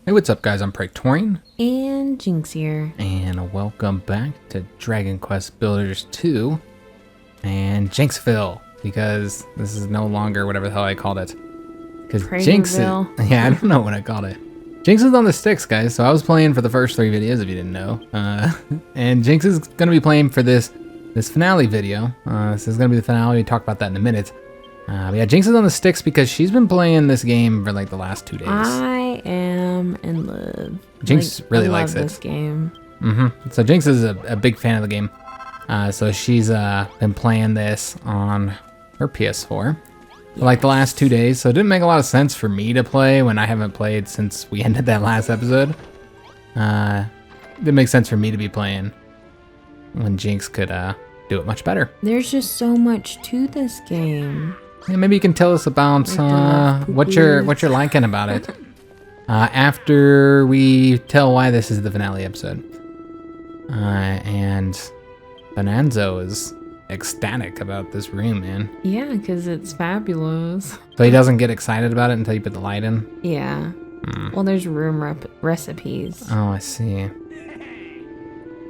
Hey, what's up, guys? I'm Praetorian. And Jynx here. And welcome back to Dragon Quest Builders 2 and Jynxville, because this is no longer whatever the hell I called it. Because Jynx is, yeah, I don't know what I called it. Jynx is on the sticks, guys, so I was playing for the first 3 videos, if you didn't know. And Jynx is going to be playing for this finale video. This is going to be the finale. We talk about that in a minute. Yeah, Jynx is on the sticks because she's been playing this game for like the last 2 days. I am in love. Jynx really likes it. This game. So Jynx is a big fan of the game. So she's been playing this on her PS4 for like the last 2 days. So it didn't make a lot of sense for me to play when I haven't played since we ended that last episode. It didn't make sense for me to be playing when Jynx could do it much better. There's just so much to this game. Yeah, maybe you can tell us about what you're liking about it after we tell why this is the finale episode. And Bonanzo is ecstatic about this room, man. Yeah, because it's fabulous. So he doesn't get excited about it until you put the light in? Yeah. Well, there's room recipes. Oh, I see.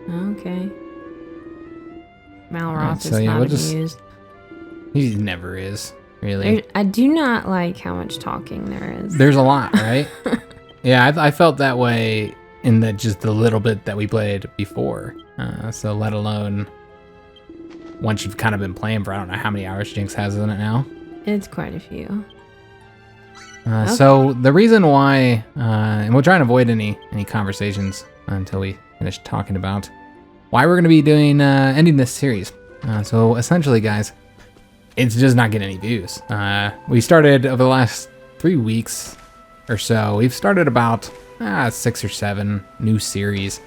Okay. Malroth so is yeah, not amused. He never is, really. I do not like how much talking there is. There's a lot, right? Yeah, I felt that way in just the little bit that we played before. So let alone once you've kind of been playing for I don't know how many hours Jynx has in it now. It's quite a few. Okay. So the reason why, and we'll try and avoid any conversations until we finish talking about why we're going to be doing ending this series. So essentially, guys, it's just not getting any views. We started over the last 3 weeks or so. We've started about 6 or 7 new series,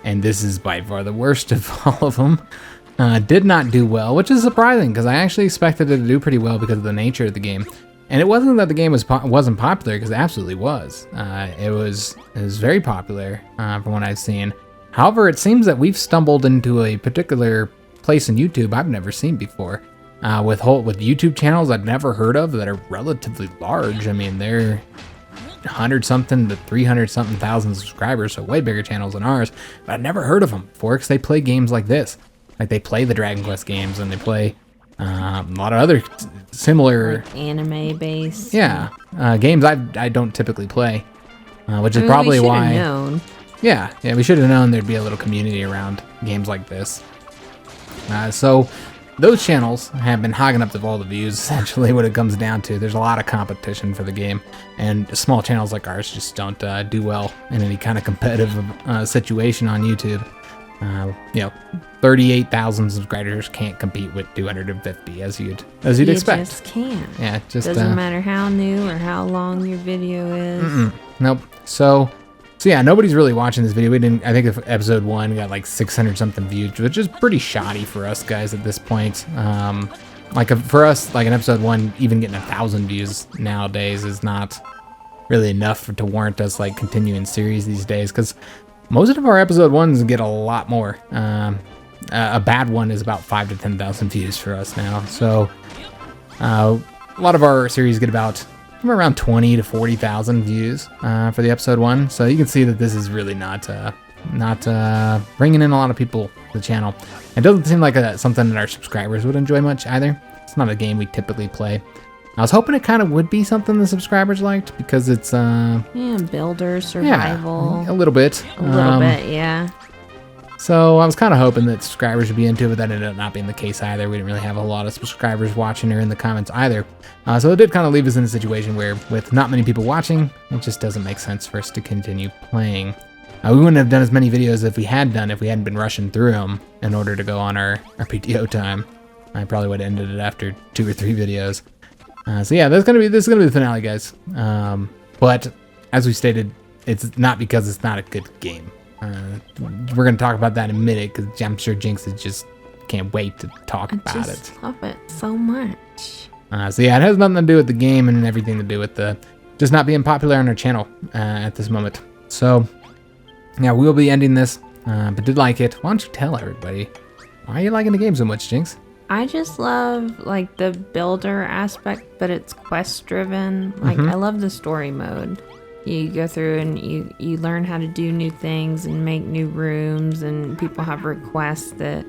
and this is by far the worst of all of them. Did not do well, which is surprising because I actually expected it to do pretty well because of the nature of the game. And it wasn't that the game wasn't popular, because it absolutely was. It was very popular from what I've seen. However, it seems that we've stumbled into a particular place in YouTube I've never seen before. With YouTube channels I've never heard of that are relatively large. I mean, they're 100-something to 300-something thousand subscribers, so way bigger channels than ours. But I've never heard of them before because they play games like this. Like, they play the Dragon Quest games, and they play a lot of other similar... Like anime-based. Yeah, games I don't typically play, which is I mean, probably we why... known. Yeah, we should have known there'd be a little community around games like this. So those channels have been hogging up all the views, essentially what it comes down to. There's a lot of competition for the game, and small channels like ours just don't do well in any kind of competitive situation on YouTube. 38,000 subscribers can't compete with 250 as you'd expect. You just can't. Yeah, it just doesn't matter how new or how long your video is. Nope. So yeah, nobody's really watching this video. I think episode 1 got like 600 something views, which is pretty shoddy for us guys at this point. For us, like an episode 1, even getting 1,000 views nowadays is not really enough to warrant us like continuing series these days, because most of our episode 1s get a lot more. A bad one is about 5,000 to 10,000 views for us now. So a lot of our series get about around 20,000 to 40,000 views for the episode 1. So you can see that this is really not bringing in a lot of people to the channel. It doesn't seem like something that our subscribers would enjoy much either. It's not a game we typically play. I was hoping it kind of would be something the subscribers liked, because it's builder survival. Yeah, a little bit. Yeah. So I was kind of hoping that subscribers would be into it, but that ended up not being the case either. We didn't really have a lot of subscribers watching or in the comments either. So it did kind of leave us in a situation where, with not many people watching, it just doesn't make sense for us to continue playing. We wouldn't have done as many videos if we hadn't been rushing through them in order to go on our PTO time. I probably would have ended it after 2 or 3 videos. So yeah, this is gonna be the finale, guys. But as we stated, it's not because it's not a good game. We're gonna talk about that in a minute, because I'm sure Jynx just can't wait to talk about it. I just love it so much. So yeah, it has nothing to do with the game and everything to do with the just not being popular on our channel at this moment. So yeah, we'll be ending this, but did like it. Why don't you tell everybody why are you liking the game so much, Jynx? I just love like the builder aspect, but it's quest driven. Like I love the story mode. you go through and you learn how to do new things and make new rooms, and people have requests that,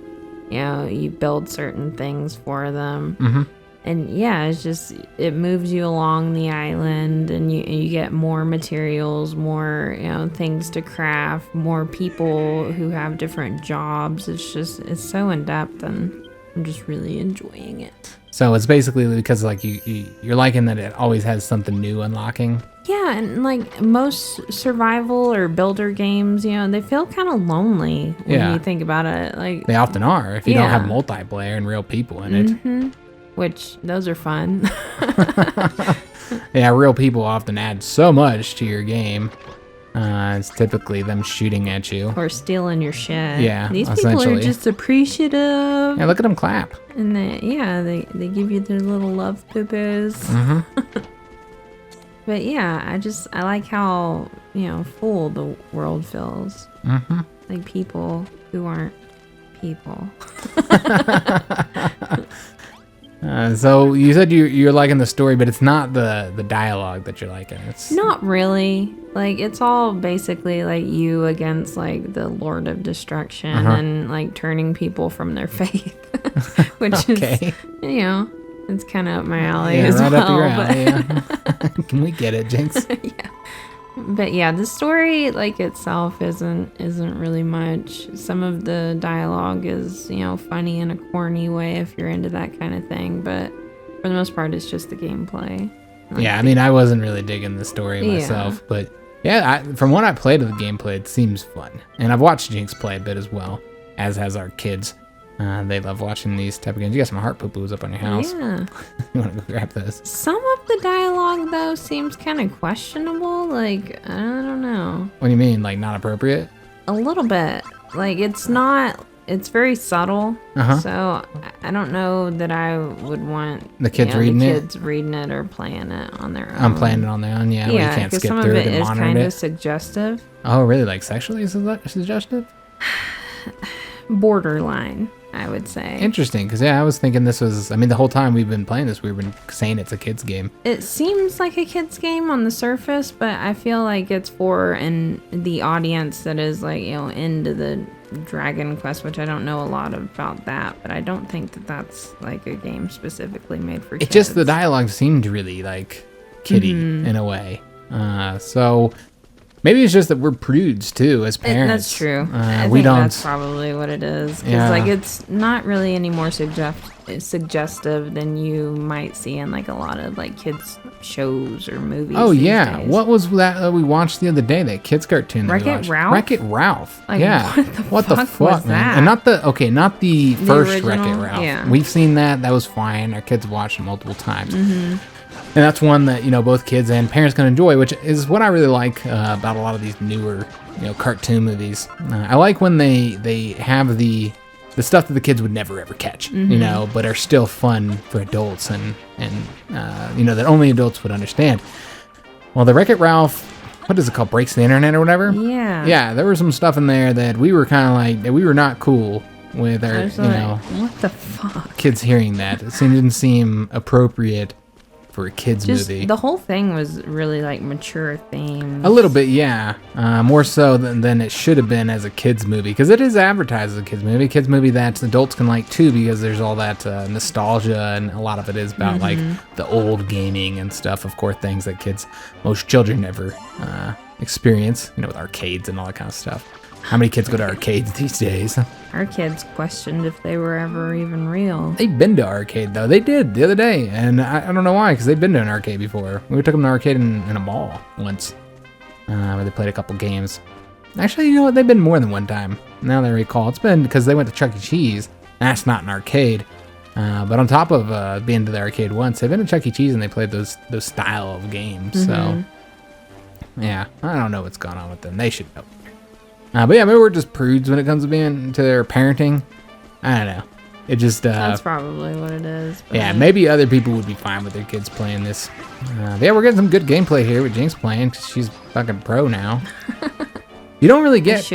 you build certain things for them. Mm-hmm. And yeah, it's just, it moves you along the island, and you get more materials, more, things to craft, more people who have different jobs. It's so in depth, and I'm just really enjoying it. So it's basically because like you're liking that it always has something new unlocking. Yeah, and like most survival or builder games, they feel kind of lonely when you think about it. Like they often are if you don't have multiplayer and real people in it. Mm-hmm. Which those are fun. Yeah, real people often add so much to your game. It's typically them shooting at you. Or stealing your shit. Yeah, these people are just appreciative. Yeah, look at them clap. And they give you their little love poo-poos. Mm-hmm. But yeah, I like how, full the world feels. Mm-hmm. Like people who aren't people. So you said you're liking the story, but it's not the dialogue that you're liking. It's not really. Like it's all basically like you against like the Lord of Destruction and like turning people from their faith, which is it's kind of up my alley as right well. Up your alley, yeah. Can we get it, Jinx? Yeah. But yeah, the story like itself isn't really much. Some of the dialogue is, funny in a corny way if you're into that kind of thing, but for the most part it's just the gameplay. Yeah, I mean, I wasn't really digging the story myself, but yeah, from what I played of the gameplay, it seems fun. And I've watched Jinx play a bit as well, as has our kids. They love watching these type of games. You got some heart poo-poos up on your house. Yeah. You want to go grab those? Some of the dialogue, though, seems kind of questionable. Like, I don't know. What do you mean? Like, not appropriate? A little bit. Like, it's very subtle. So, I don't know that I would want the kids reading it or playing it on their own. I'm playing it on their own, yeah. Yeah, you can't skip some through of it and is monitor kind it. of suggestive. Oh, really? Like sexually suggestive? Borderline, I would say. Interesting, because I was thinking this was, the whole time we've been playing this, we've been saying it's a kid's game. It seems like a kid's game on the surface, but I feel like it's for the audience that is like, into the Dragon Quest, which I don't know a lot about that, but I don't think that that's like a game specifically made for kids. It just, the dialogue seemed really like kiddie in a way. So maybe it's just that we're prudes too as parents. That's true. That's probably what it is. Because like it's not really any more suggestive than you might see in like a lot of like kids shows or movies. Oh yeah, days. What was that we watched the other day? That kids cartoon. Wreck-It Ralph. Wreck-It Ralph. Like, yeah. What the fuck was man? that? And not the first original? Wreck-It Ralph. Yeah. We've seen that. That was fine. Our kids watched it multiple times. And that's one that, both kids and parents can enjoy, which is what I really like about a lot of these newer, cartoon movies. I like when they have the stuff that the kids would never ever catch, but are still fun for adults and that only adults would understand. Well, the Wreck-It Ralph, what is it called? Breaks the Internet or whatever? Yeah. Yeah, there was some stuff in there that we were kind of like, that we were not cool with our, what the fuck? Kids hearing that. It didn't seem appropriate for a kids movie. The whole thing was really like mature themes. A little bit, yeah. More so than it should have been as a kids movie, because it is advertised as a kids movie that adults can like too, because there's all that nostalgia, and a lot of it is about like the old gaming and stuff. Of course, things that most children never experience, with arcades and all that kind of stuff. How many kids go to arcades these days? Our kids questioned if they were ever even real. They've been to arcade, though. They did the other day, and I don't know why, because they've been to an arcade before. We took them to arcade in a mall once, where they played a couple games. Actually, you know what? They've been more than one time. Now that I recall, it's been because they went to Chuck E. Cheese. That's not an arcade. But on top of being to the arcade once, they've been to Chuck E. Cheese and they played those style of games. So, yeah, I don't know what's going on with them. They should know. But yeah, maybe we're just prudes when it comes to their parenting. I don't know. It just that's probably what it is. But yeah, maybe other people would be fine with their kids playing this. But yeah, we're getting some good gameplay here with Jinx playing, because she's fucking pro now. You don't really get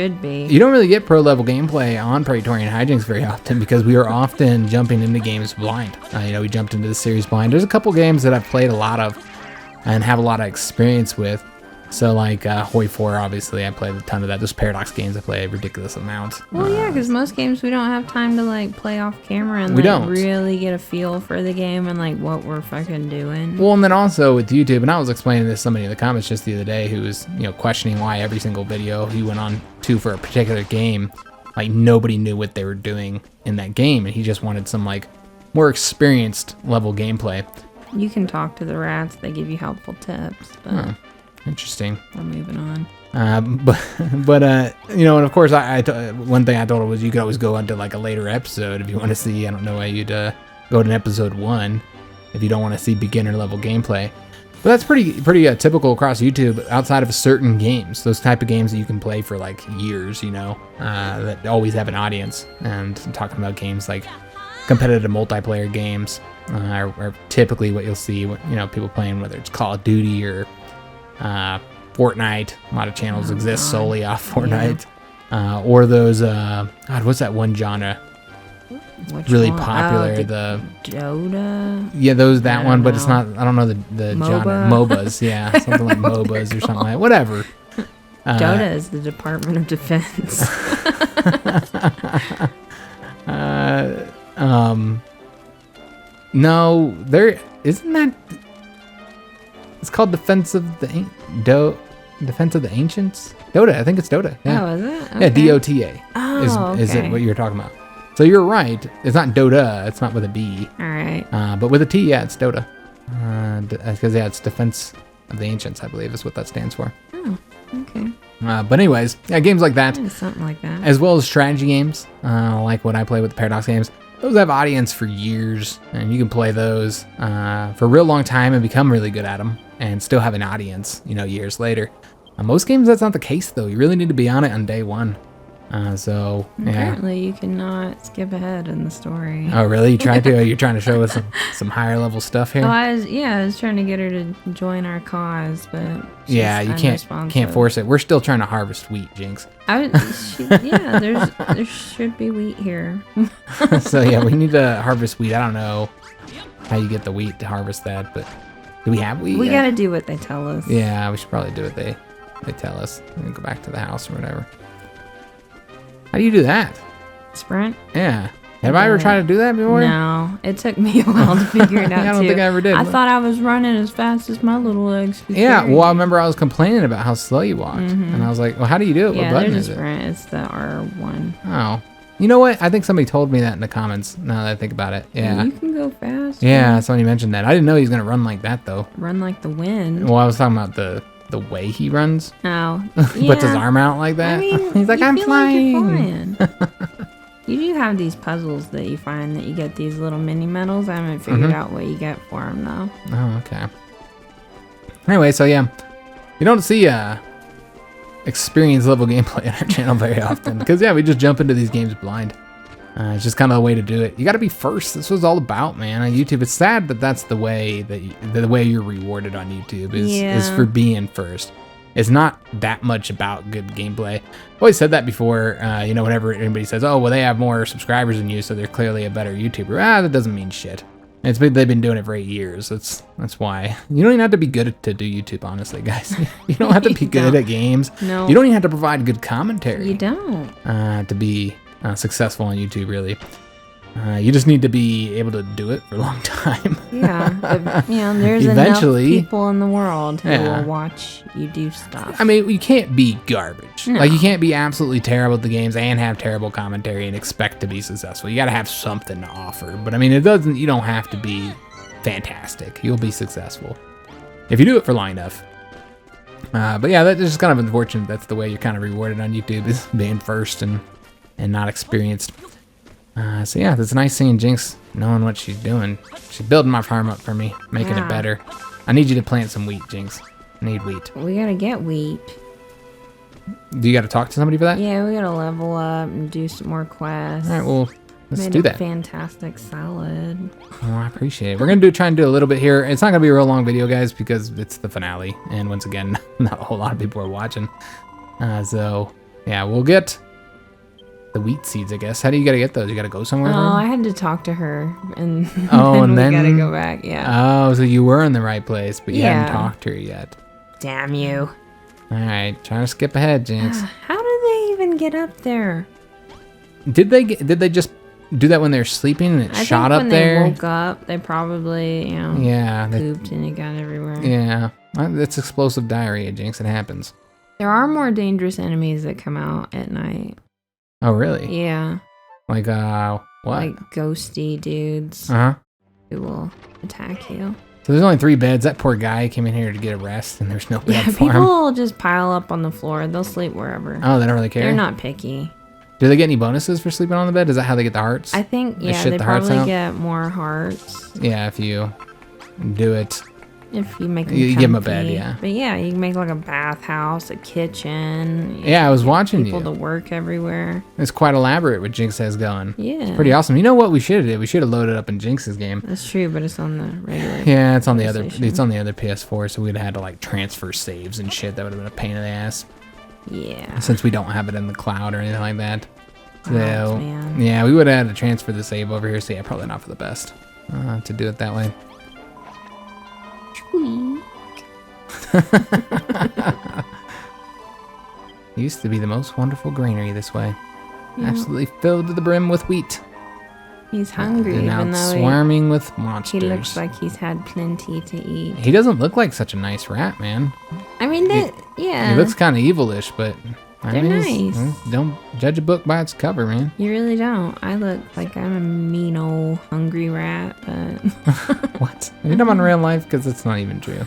pro level gameplay on Praetorian HiJynx very often, because we are often jumping into games blind. We jumped into the series blind. There's a couple games that I've played a lot of and have a lot of experience with. So like Hoi 4, obviously, I played a ton of that. Those Paradox games, I play a ridiculous amount. Well, yeah, because most games we don't have time to like play off camera and We like, don't. really get a feel for the game and like what we're fucking doing. Well, and then also with YouTube, and I was explaining this to somebody in the comments just the other day who was, questioning why every single video he went on to for a particular game, like nobody knew what they were doing in that game, and he just wanted some like more experienced level gameplay. You can talk to the rats; they give you helpful tips. But Interesting. we're moving on. And of course, one thing I told her was you could always go onto like a later episode if you want to see. I don't know why you'd go to episode 1 if you don't want to see beginner level gameplay. But that's pretty typical across YouTube outside of certain games. Those type of games that you can play for like years, that always have an audience. And I'm talking about games like competitive multiplayer games are typically what you'll see, people playing, whether it's Call of Duty or Fortnite. A lot of channels exist solely off Fortnite. Or those, what's that one genre? Which really one? popular, the Dota. Yeah, that one, but it's not. I don't know the MOBA? genre. MOBAs, yeah, something like MOBAs or something like whatever. Dota is the Department of Defense. No, there isn't that. It's called Defense of the Ancients. Dota, I think it's Dota. Yeah. Oh, is it? Yeah, DOTA. Oh, is it okay. what you're talking about? So you're right. It's not Dota. It's not with a D. All right. But with a T, yeah, it's Dota. Because it's Defense of the Ancients, I believe, is what that stands for. Oh, okay. But anyways, yeah, games like that, Something like that. as well as strategy games, like what I play with the Paradox games. Those have audience for years, and you can play those for a real long time and become really good at them, and still have an audience, years later. Most games, that's not the case, though. You really need to be on it on day one. Yeah. Apparently, you cannot skip ahead in the story. Oh, really? You tried to? You're trying to show us some higher level stuff here? Oh, I was trying to get her to join our cause, but she's Yeah, you can't force it. We're still trying to harvest wheat, Jinx. There should be wheat here. So yeah, we need to harvest wheat. I don't know how you get the wheat to harvest that, but do we have wheat? We gotta do what they tell us. Yeah, we should probably do what they tell us. And go back to the house or whatever. How do you do that? Sprint? Yeah. Have I ever tried to do that before? No, it took me a while to figure it out. I don't too. think I ever did. I thought I was running as fast as my little legs could Yeah, carry. well, I remember I was complaining about how slow you walked, and I was like, "Well, how do you do it? Yeah, What button there's is a it?" sprint. It's the R1. Oh, you know what? I think somebody told me that in the comments. Now that I think about it, yeah, You can go fast. yeah. Somebody mentioned that. I didn't know he was gonna run like that though. Run like the wind. Well, I was talking about the way he runs. Oh, He puts his arm out like that. I mean, He's like, you "I'm feel flying." Like you're flying. You do have these puzzles that you find that you get these little mini medals. I haven't figured out what you get for them though. Oh, okay. Anyway, so yeah, you don't see experience level gameplay on our channel very often because we just jump into these games blind. It's just kind of the way to do it. You got to be first. This was all about, man, on YouTube. It's sad that that's the way the way you're rewarded on YouTube is for being first. It's not that much about good gameplay. I've always said that before, whenever anybody says, oh, well, they have more subscribers than you, so they're clearly a better YouTuber. That doesn't mean shit. They've been doing it for 8 years. That's why. You don't even have to be good to do YouTube, honestly, guys. You don't have to be good at games. No. You don't even have to provide good commentary. You don't. To be successful on YouTube, really. You just need to be able to do it for a long time. Yeah. There's Eventually, enough people in the world who will watch you do stuff. I mean, you can't be garbage. No. Like, you can't be absolutely terrible at the games and have terrible commentary and expect to be successful. You got to have something to offer. But I mean, you don't have to be fantastic. You'll be successful if you do it for long enough. But yeah, that's just kind of unfortunate. That's the way you're kind of rewarded on YouTube, is being first and not experienced. So yeah, it's nice seeing Jinx knowing what she's doing. She's building my farm up for me, making it better. I need you to plant some wheat, Jinx. I need wheat. We gotta get wheat. Do you got to talk to somebody for that? Yeah, we gotta level up and do some more quests. All right, well, let's Made do a that. fantastic salad. Oh, I appreciate it. We're gonna try and do a little bit here. It's not gonna be a real long video, guys, because it's the finale, and once again, not a whole lot of people are watching. So yeah, we'll get the wheat seeds, I guess. How do you gotta get those? You gotta go somewhere? Oh, I had to talk to her, and and then we then gotta go back. Yeah. Oh, so you were in the right place, but you hadn't Yeah. talked to her yet. Damn you. All right, trying to skip ahead, Jinx. How did they even get up there? Did they just do that when they were sleeping and it shot up there? When they woke up, they probably, pooped and it got everywhere. Yeah, that's explosive diarrhea, Jinx. It happens. There are more dangerous enemies that come out at night. Oh, really? Yeah. Like, what? Like ghosty dudes who will attack you. So there's only 3 beds. That poor guy came in here to get a rest, and there's no bed for him. People just pile up on the floor. They'll sleep wherever. Oh, they don't really care? They're not picky. Do they get any bonuses for sleeping on the bed? Is that how they get the hearts? I think, they probably get more hearts. Yeah, if you do it. If you make them You give them a bed, yeah. But yeah, you can make like a bathhouse, a kitchen. Yeah, I was watching people to work everywhere. It's quite elaborate what Jinx has going. Yeah. It's pretty awesome. You know what we should have did? We should have loaded up in Jinx's game. That's true, but it's on the regular. Yeah, it's on the other PS4, so we'd have had to like transfer saves and shit. That would have been a pain in the ass. Yeah. Since we don't have it in the cloud or anything like that. So, man. yeah, we would have had to transfer the save over here. So yeah, probably not for the best to do it that way. Used to be the most wonderful granary this way. Yeah. Absolutely filled to the brim with wheat. He's hungry, and even though swarming with monsters. He looks like he's had plenty to eat. He doesn't look like such a nice rat, man. I mean, yeah. He looks kind of evilish, but they're nice. Don't judge a book by its cover, man. You really don't. I look like I'm a mean old hungry rat, but... What? You're talking about real life? Because it's not even true.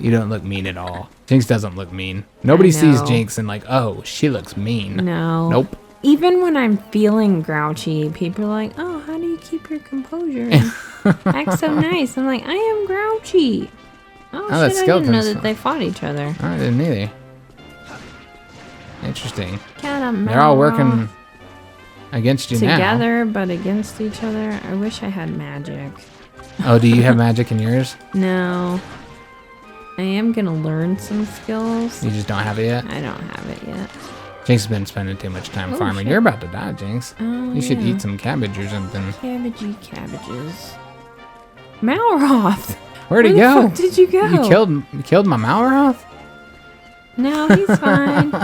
You don't look mean at all. Jinx doesn't look mean. Nobody sees Jinx and like, oh, she looks mean. No. Nope. Even when I'm feeling grouchy, people are like, oh, how do you keep your composure? And act so nice. I'm like, I am grouchy. Oh, shit, I didn't know that they fought each other. I didn't either. Interesting. They're all working against you together, but against each other. I wish I had magic. Oh, do you have magic in yours? No. I am going to learn some skills. You just don't have it yet? I don't have it yet. Jinx has been spending too much time farming. Shit. You're about to die, Jinx. Oh, you should eat some cabbage or something. Cabbages. Malroth! Where'd he go? Where the fuck did you go? You killed my Malroth? No, he's fine.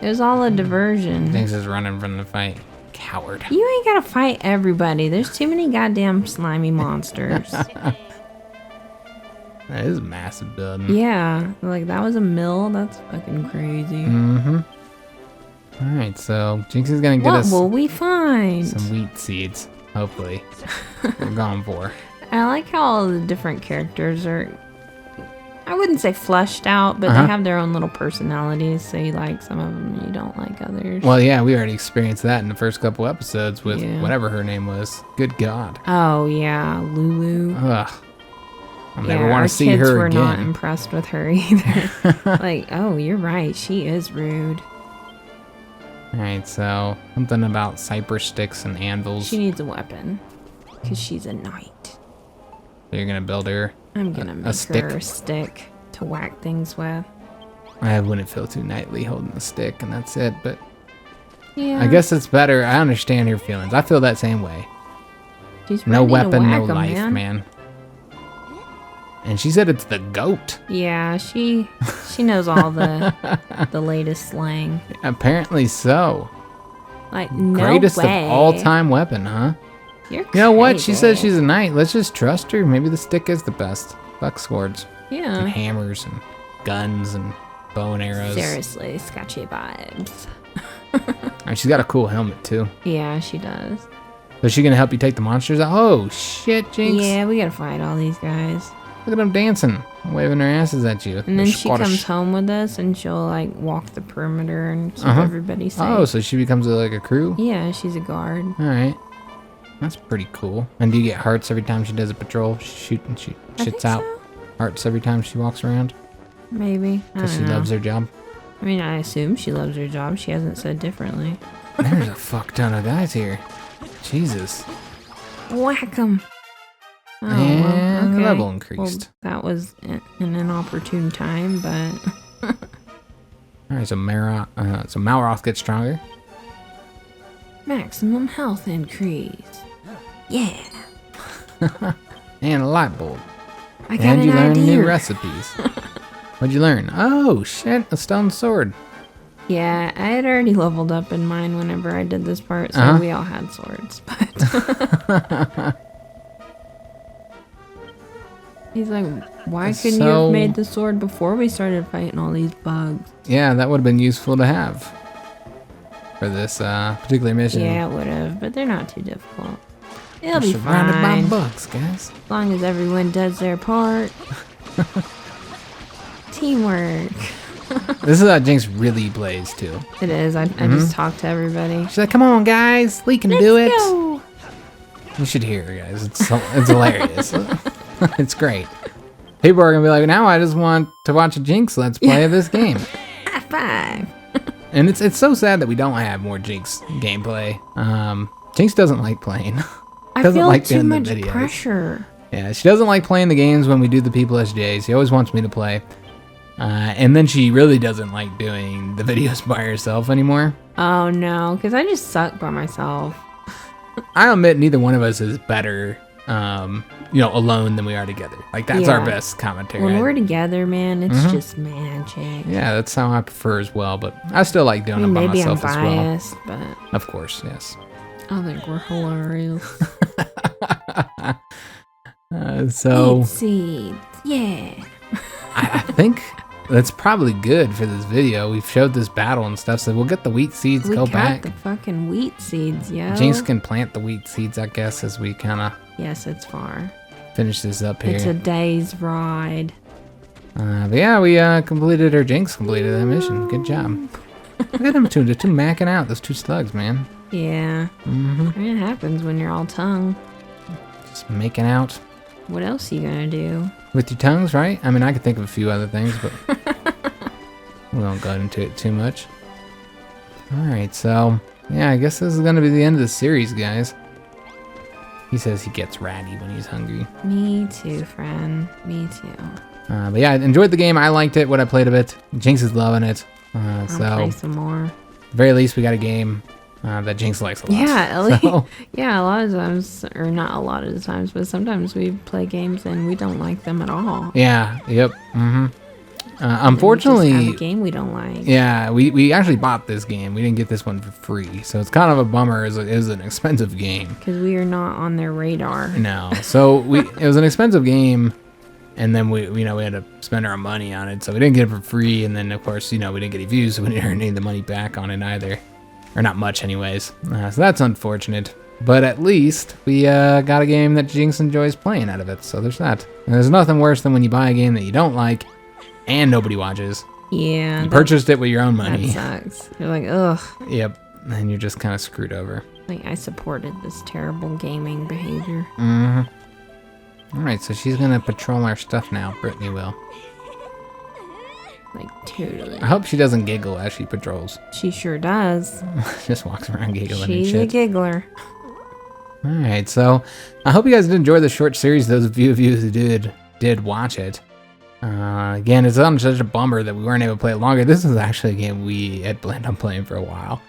It was all a diversion. Jinx is running from the fight. Coward. You ain't gotta fight everybody. There's too many goddamn slimy monsters. That is a massive building. Yeah, like that was a mill. That's fucking crazy. Mm-hmm. All right, so Jinx is gonna get us. What will we find? Some wheat seeds, hopefully. We're going for. I like how all the different characters are. I wouldn't say fleshed out, but they have their own little personalities. So you like some of them, you don't like others. Well, yeah, we already experienced that in the first couple episodes with whatever her name was. Good God. Oh yeah, Lulu. Ugh. I'll never want to see her again. Kids were not impressed with her either. Like, oh, you're right. She is rude. All right, so something about cypress sticks and anvils. She needs a weapon because she's a knight. So you're gonna build her. I'm gonna make her a stick to whack things with. I wouldn't feel too knightly holding the stick, and that's it. But yeah, I guess it's better. I understand your feelings. I feel that same way. She's no weapon, no life, man. And she said it's the goat. Yeah, she knows all the latest slang. Apparently so. Like, no greatest way. of all-time weapon, huh? You're you know what? She says she's a knight. Let's just trust her. Maybe the stick is the best. Fuck swords. Yeah. And hammers and guns and bow and arrows. Seriously, sketchy vibes. And she's got a cool helmet too. Yeah, she does. So is she gonna help you take the monsters out? Oh shit, Jinx. Yeah, we gotta fight all these guys. Look at them dancing, waving their asses at you. And then she comes home with us, and she'll like walk the perimeter and keep everybody safe. Oh, so she becomes like a crew? Yeah, she's a guard. All right, that's pretty cool. And do you get hearts every time she does a patrol? She shits out hearts every time she walks around. Maybe. Because she loves her job. I mean, I assume she loves her job. She hasn't said differently. There's a fuck ton of guys here. Jesus. Whack 'em. Oh, and okay. level increased. Well, that was in an inopportune time, but... All right, so Malroth gets stronger. Maximum health increase. Yeah. And a light bulb. I got and you learn idea. new recipes. What'd you learn? Oh, shit, a stone sword. Yeah, I had already leveled up in mine whenever I did this part, so we all had swords. But he's like, why couldn't you have made the sword before we started fighting all these bugs? Yeah, that would have been useful to have for this particular mission. Yeah, it would have, but they're not too difficult. It'll be surrounded fine. by bugs, guys. As long as everyone does their part. Teamwork. This is how Jynx really plays, too. It is. I just talk to everybody. She's like, come on, guys. We can do it. Go. You should hear her, guys. It's hilarious. It's great. People are going to be like, now I just want to watch a Jynx Let's Play of this game. High five. And it's so sad that we don't have more Jynx gameplay. Jynx doesn't like playing. I doesn't feel like too doing much the videos. pressure. Yeah, she doesn't like playing the games when we do the people SJs. She always wants me to play. And then she really doesn't like doing the videos by herself anymore. Oh no, because I just suck by myself. I admit neither one of us is better, alone than we are together. Like, that's our best commentary. When we're together, man, it's just magic. Yeah, that's how I prefer as well, but I still like doing it by myself as well. Maybe I'm biased, but... Of course, yes. I think we're hilarious. So... Eat seeds, yeah. I think that's probably good for this video. We've showed this battle and stuff, so we'll get the wheat seeds, go back. We got the fucking wheat seeds, yo. Jynx can plant the wheat seeds, I guess, as we kind of... Yes, it's far. Finish this up here. It's a day's ride. But yeah, we completed that mission. Good job. Look at them two macking out, those two slugs, man. Yeah. I mean, it happens when you're all tongue. Just making out. What else are you gonna do? With your tongues, right? I mean, I could think of a few other things, but we won't go into it too much. Alright, so, yeah, I guess this is gonna be the end of the series, guys. He says he gets ratty when he's hungry. Me too, friend. Me too. But yeah, I enjoyed the game. I liked it, what I played of it. Jynx is loving it. I'll play some more. At the very least, we got a game that Jynx likes a lot. Yeah, so. Yeah, a lot of times, or not a lot of the times, but sometimes we play games and we don't like them at all. Yeah, yep, unfortunately, we just have a game we don't like. Yeah, we actually bought this game. We didn't get this one for free, so it's kind of a bummer. It was an expensive game. Because we are not on their radar. No, so it was an expensive game, and then we had to spend our money on it, so we didn't get it for free. And then of course, we didn't get any views, so we didn't earn any of the money back on it either, or not much, anyways. So that's unfortunate. But at least we got a game that Jynx enjoys playing out of it. So there's that. And there's nothing worse than when you buy a game that you don't like and nobody watches. Yeah. You purchased it with your own money. That sucks. You're like, ugh. Yep. And you're just kind of screwed over. Like, I supported this terrible gaming behavior. Alright, so she's going to patrol our stuff now. Brittany will. Like, totally. I hope she doesn't giggle as she patrols. She sure does. Just walks around giggling She's and shit. a giggler. Alright, so I hope you guys did enjoy the short series. Those of you who did watch it. Again, it's such a bummer that we weren't able to play it longer. This is actually a game we had planned on playing for a while.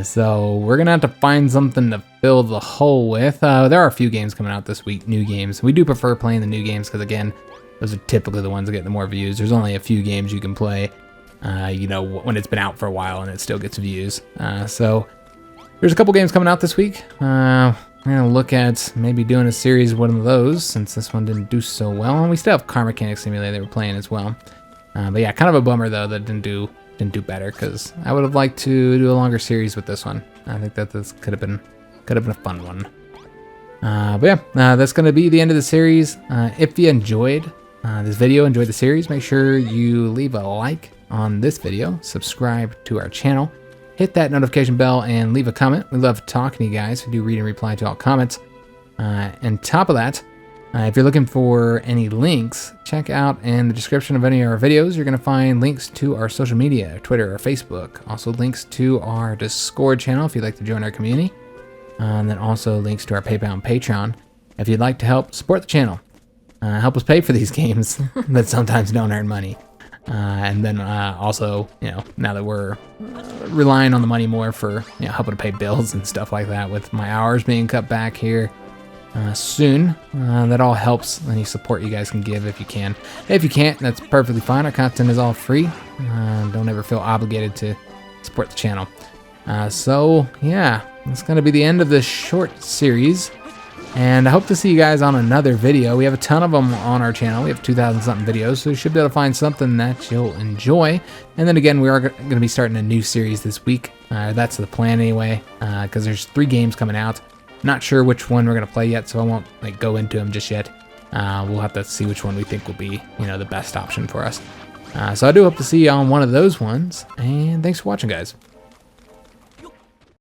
So we're going to have to find something to fill the hole with. There are a few games coming out this week, new games. We do prefer playing the new games because, again, those are typically the ones that get the more views. There's only a few games you can play, when it's been out for a while and it still gets views. So there's a couple games coming out this week. I'm going to look at maybe doing a series of one of those since this one didn't do so well. And we still have Car Mechanic Simulator that we're playing as well. But yeah, kind of a bummer though that didn't do better because I would have liked to do a longer series with this one. I think that this could have been a fun one. But yeah, that's going to be the end of the series. If you enjoyed this video, enjoyed the series, make sure you leave a like on this video, subscribe to our channel, hit that notification bell, and leave a comment. We love talking to you guys. We do read and reply to all comments. On top of that, if you're looking for any links, check out in the description of any of our videos. You're going to find links to our social media, Twitter or Facebook. Also links to our Discord channel if you'd like to join our community. And then also links to our PayPal and Patreon if you'd like to help support the channel. Help us pay for these games that sometimes don't earn money. And then also, now that we're relying on the money more for helping to pay bills and stuff like that with my hours being cut back here, soon. That all helps any support you guys can give if you can. If you can't, that's perfectly fine. Our content is all free. Don't ever feel obligated to support the channel. So yeah, that's going to be the end of this short series. And I hope to see you guys on another video. We have a ton of them on our channel. We have 2,000 something videos, so you should be able to find something that you'll enjoy. And then again, we are going to be starting a new series this week. That's the plan anyway, because there's 3 games coming out. Not sure which one we're going to play yet, so I won't go into them just yet. We'll have to see which one we think will be, the best option for us. So I do hope to see you on one of those ones. And thanks for watching, guys.